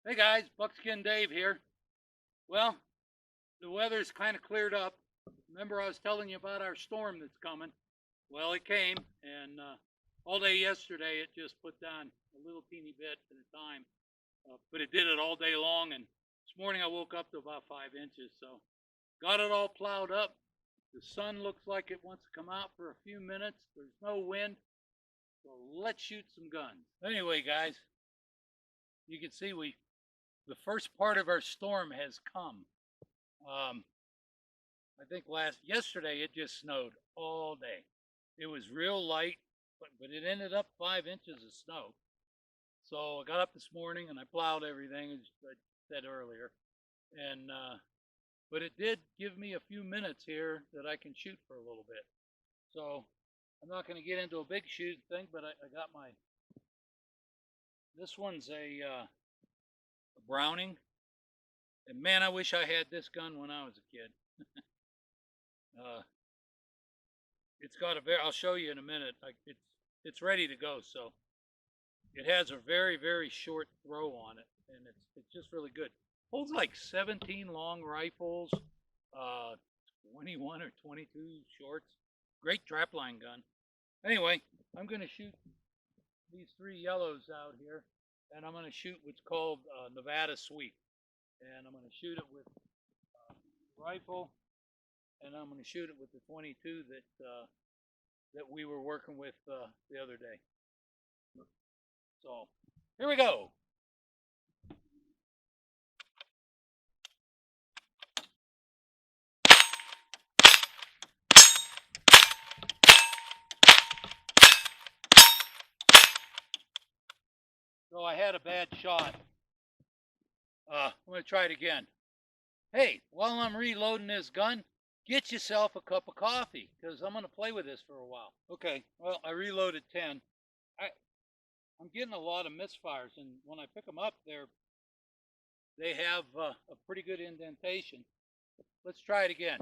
Hey guys, Buckskin Dave here. Well, the weather's kind of cleared up. Remember I was telling you about our storm that's coming? Well, it came, and all day yesterday it just put down a little teeny bit at a time. But it did it all day long, and this morning I woke up to about 5 inches. So got it all plowed up. The sun looks like it wants to come out for a few minutes. There's no wind, so let's shoot some guns. Anyway, guys, you can see the first part of our storm has come. I think yesterday it just snowed all day. It was real light, but it ended up 5 inches of snow. So I got up this morning and I plowed everything, as I said earlier. And but it did give me a few minutes here that I can shoot for a little bit. So I'm not going to get into a big shooting thing, but I got this one's a Browning. And man, I wish I had this gun when I was a kid. It's got I'll show you in a minute. It's ready to go. So it has a very short throw on it, and it's just really good. Holds like 17 long rifles, 21 or 22 shorts. Great trapline gun. Anyway, I'm going to shoot these 3 yellows out here, and I'm going to shoot what's called Nevada Sweep. And I'm going to shoot it with rifle, and I'm going to shoot it with the 22 that we were working with the other day. So here we go. So I had a bad shot. I'm going to try it again. Hey, while I'm reloading this gun, get yourself a cup of coffee, because I'm going to play with this for a while. Okay, well, I reloaded 10. I'm getting a lot of misfires, and when I pick them up, they have a pretty good indentation. Let's try it again.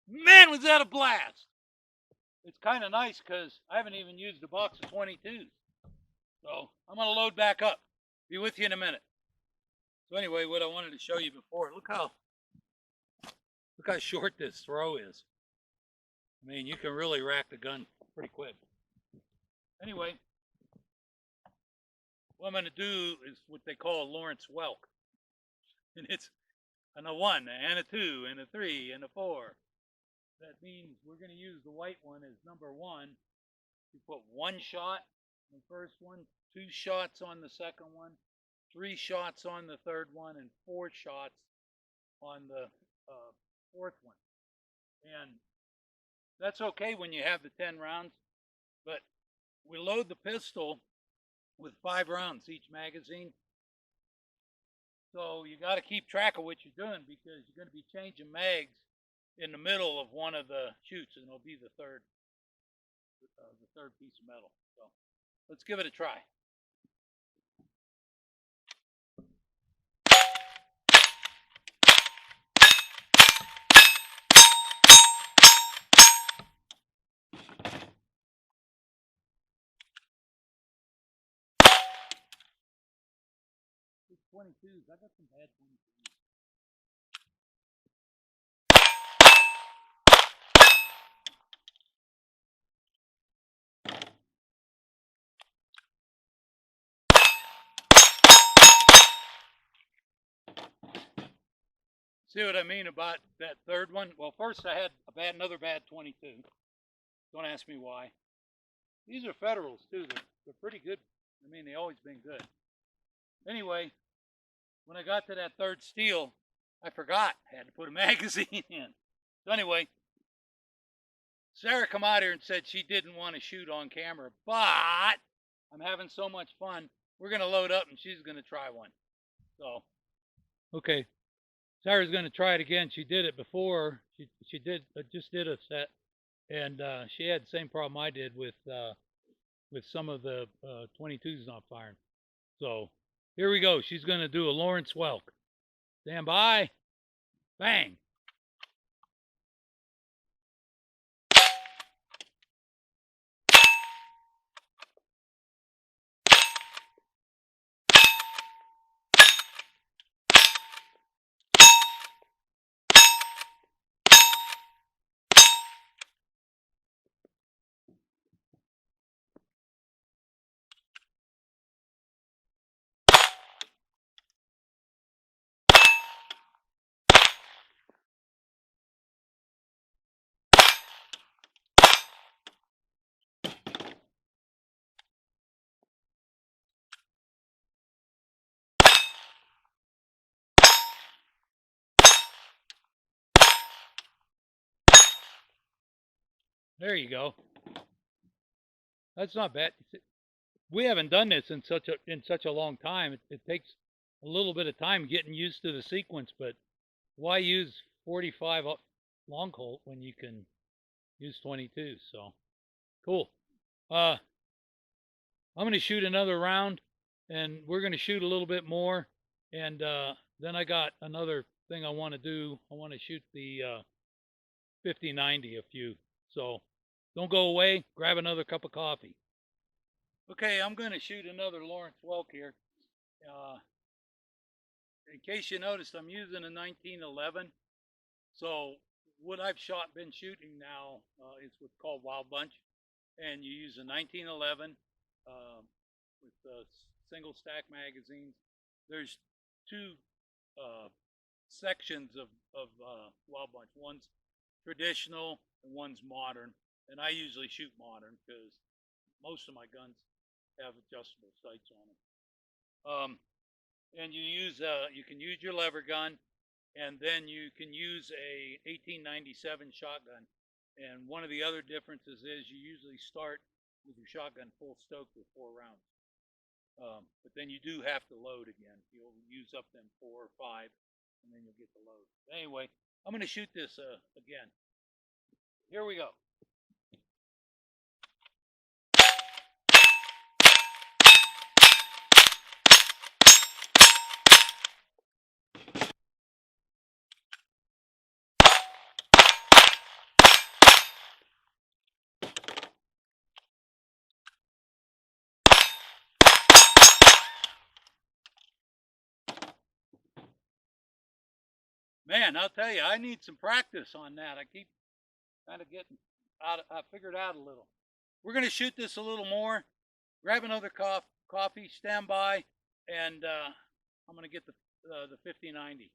Man, was that a blast! It's kind of nice because I haven't even used a box of 22's. So I'm going to load back up. Be with you in a minute. So anyway, what I wanted to show you before, look how short this throw is. I mean, you can really rack the gun pretty quick. Anyway, what I'm going to do is what they call Lawrence Welk. And it's a 1 and a 2 and a 3 and a 4. That means we're going to use the white one as number 1. You put 1 shot on the first one, 2 shots on the second one, 3 shots on the third one, and 4 shots on the fourth one. And that's okay when you have the 10 rounds, but we load the pistol with 5 rounds each magazine. So you got to keep track of what you're doing, because you're going to be changing mags in the middle of one of the shoots, and it'll be the third piece of metal. So let's give it a try. These 22's, I got some bad 22's. See what I mean about that third one? Well, first I had another bad 22. Don't ask me why. These are Federals too. They're pretty good. I mean, they've always been good. Anyway, when I got to that third steel, I forgot. I had to put a magazine in. So anyway, Sarah come out here and said she didn't want to shoot on camera, but I'm having so much fun. We're going to load up and she's going to try one. So, okay. Sarah's going to try it again. She did it before. She just did a set, and she had the same problem I did with some of the 22's not firing. So here we go. She's going to do a Lawrence Welk. Stand by. Bang. There you go. That's not bad. We haven't done this in such a long time. It takes a little bit of time getting used to the sequence, but why use 45 long Colt when you can use 22? So cool. I'm going to shoot another round, and we're going to shoot a little bit more, and then I got another thing I want to do. I want to shoot the 50-90 a few. So don't go away. Grab another cup of coffee. Okay, I'm going to shoot another Lawrence Welk here. In case you noticed, I'm using a 1911. So what I've been shooting now is what's called Wild Bunch, and you use a 1911 with single stack magazines. There's two sections of Wild Bunch. One's traditional and one's modern, and I usually shoot modern because most of my guns have adjustable sights on them. And you can use your lever gun, and then you can use a 1897 shotgun. And one of the other differences is you usually start with your shotgun full stoked with 4 rounds. But then you do have to load again. You'll use up them 4 or 5, and then you'll get the load. Anyway, I'm going to shoot this again. Here we go. Man, I'll tell you, I need some practice on that. I keep kind of getting I figured out a little. We're going to shoot this a little more. Grab another coffee, stand by, and I'm going to get the 50-90.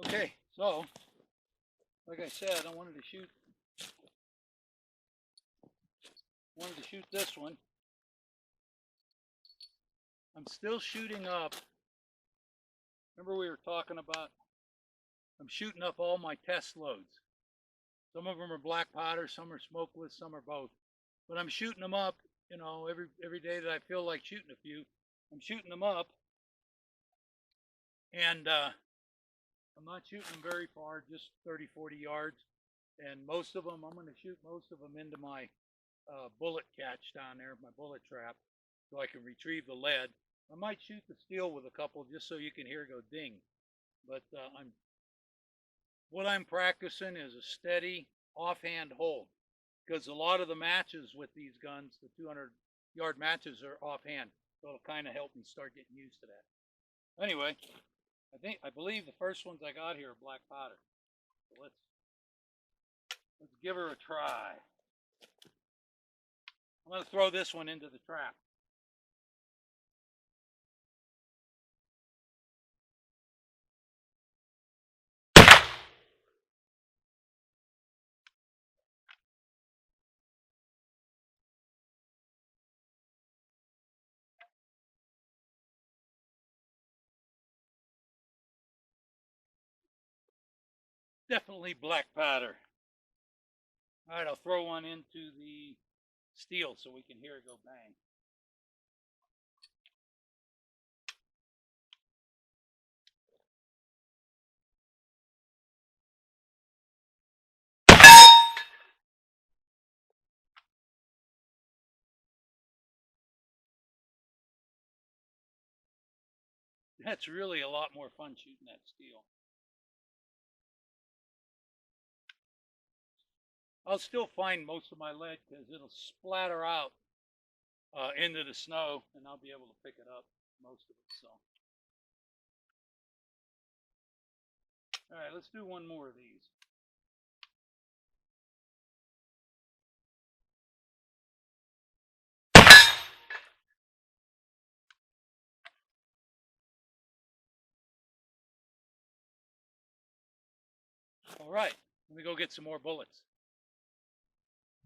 Okay, so like I said, I wanted to shoot this one. I'm still shooting up. Remember we were talking about, I'm shooting up all my test loads. Some of them are black powder, some are smokeless, some are both. But I'm shooting them up, you know, every day that I feel like shooting a few. I'm shooting them up, and I'm not shooting them very far, just 30, 40 yards. And most of them, I'm going to shoot most of them into my bullet catch down there, my bullet trap, so I can retrieve the lead. I might shoot the steel with a couple just so you can hear it go ding. But what I'm practicing is a steady offhand hold, because a lot of the matches with these guns, the 200-yard matches, are offhand. So it'll kind of help me start getting used to that. Anyway, I believe the first ones I got here are black powder. So let's give her a try. I'm going to throw this one into the trap. definitely black powder. All right, I'll throw one into the steel so we can hear it go bang. That's really a lot more fun shooting that steel. I'll still find most of my lead because it'll splatter out into the snow, and I'll be able to pick it up, most of it. So, all right, let's do one more of these. All right, let me go get some more bullets.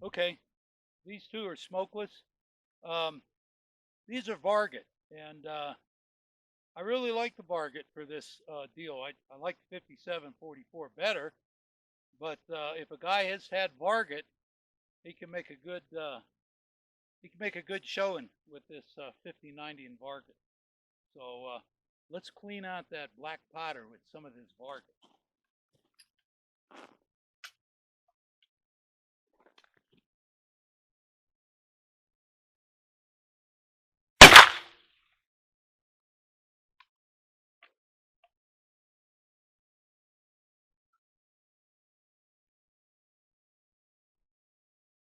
Okay, these two are smokeless. These are Varget, and I really like the Varget for this deal. I like the 5744 better, but if a guy has had Varget, he can make a good showing with this 5090 in Varget. So let's clean out that black powder with some of this Varget.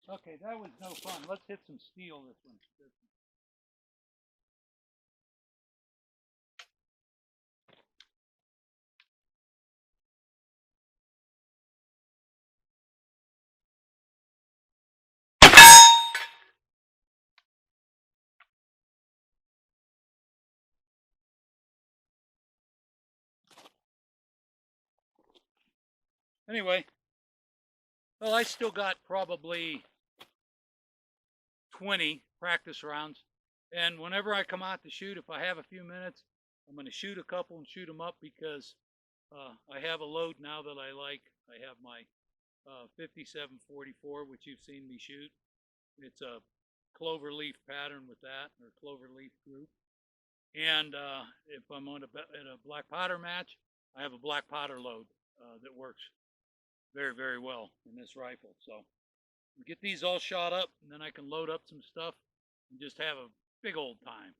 Okay, that was no fun. Let's hit some steel this one. Anyway, well, I still got probably 20 practice rounds. And whenever I come out to shoot, if I have a few minutes, I'm going to shoot a couple and shoot them up because I have a load now that I like. I have my 5744, which you've seen me shoot. It's a clover leaf pattern with that, or clover leaf group. And if I'm on at a black powder match, I have a black powder load that works very, very well in this rifle. So get these all shot up, and then I can load up some stuff and just have a big old time.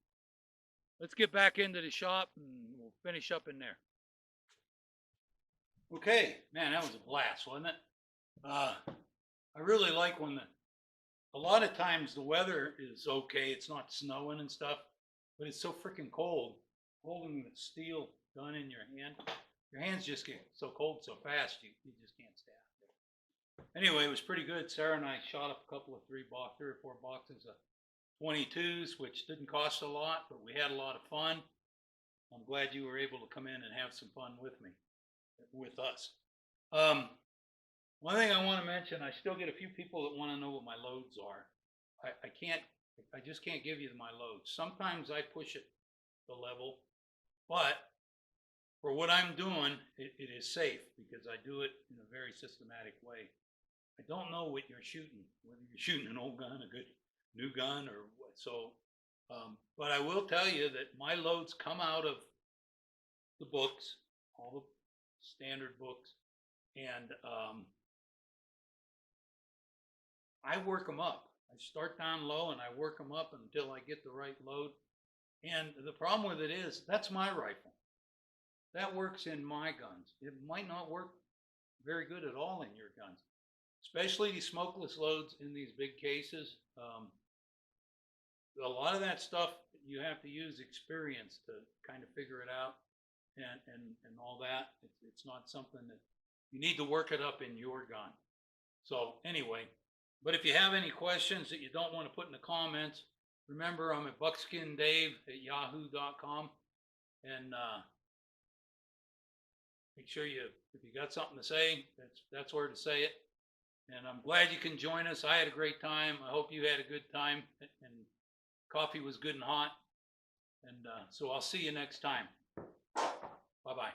Let's get back into the shop and we'll finish up in there. Okay, man, that was a blast, wasn't it? I really like when a lot of times the weather is okay, it's not snowing and stuff, but it's so freaking cold. Holding the steel gun in your hands just get so cold so fast, you just can't stand it. Anyway, it was pretty good. Sarah and I shot up a couple of 3 or 4 boxes of 22's, which didn't cost a lot, but we had a lot of fun. I'm glad you were able to come in and have some fun with me, with us. One thing I want to mention, I still get a few people that want to know what my loads are. I just can't give you my loads. Sometimes I push it the level, but for what I'm doing, it is safe because I do it in a very systematic way. I don't know what you're shooting, whether you're shooting an old gun, a good new gun, or what. So, but I will tell you that my loads come out of the books, all the standard books, and I work them up. I start down low and I work them up until I get the right load. And the problem with it is, that's my rifle. That works in my guns. It might not work very good at all in your guns, especially the smokeless loads in these big cases. A lot of that stuff, you have to use experience to kind of figure it out and all that. It's not something that you need to work it up in your gun. So anyway, but if you have any questions that you don't want to put in the comments, remember I'm at buckskindave@yahoo.com, and make sure if you got something to say, that's where to say it. And I'm glad you can join us. I had a great time. I hope you had a good time, and coffee was good and hot. And so I'll see you next time. Bye-bye.